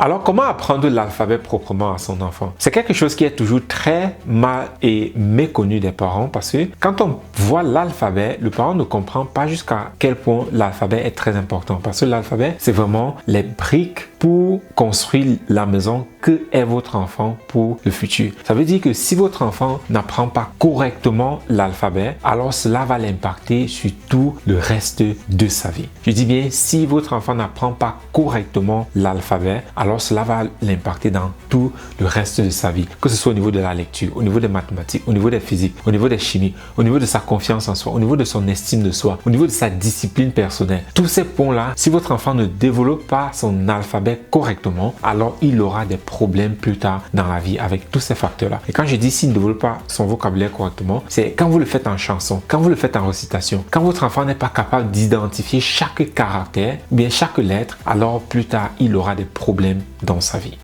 Alors, comment apprendre l'alphabet proprement à son enfant? C'est quelque chose qui est toujours très mal et méconnu des parents parce que quand on voit l'alphabet, le parent ne comprend pas jusqu'à quel point l'alphabet est très important parce que l'alphabet, c'est vraiment les briques pour construire la maison que est votre enfant pour le futur. Ça veut dire que si votre enfant n'apprend pas correctement l'alphabet, alors cela va l'impacter sur tout le reste de sa vie. Je dis bien, si votre enfant n'apprend pas correctement l'alphabet, alors cela va l'impacter dans tout le reste de sa vie, que ce soit au niveau de la lecture, au niveau des mathématiques, au niveau des physiques, au niveau des chimies, au niveau de sa confiance en soi, au niveau de son estime de soi, au niveau de sa discipline personnelle. Tous ces points-là, si votre enfant ne développe pas son alphabet correctement, alors il aura des problèmes plus tard dans la vie avec tous ces facteurs-là. Et quand je dis s'il ne développe pas son vocabulaire correctement, c'est quand vous le faites en chanson, quand vous le faites en récitation, quand votre enfant n'est pas capable d'identifier chaque caractère, bien chaque lettre, alors plus tard, il aura des problèmes dans sa vie.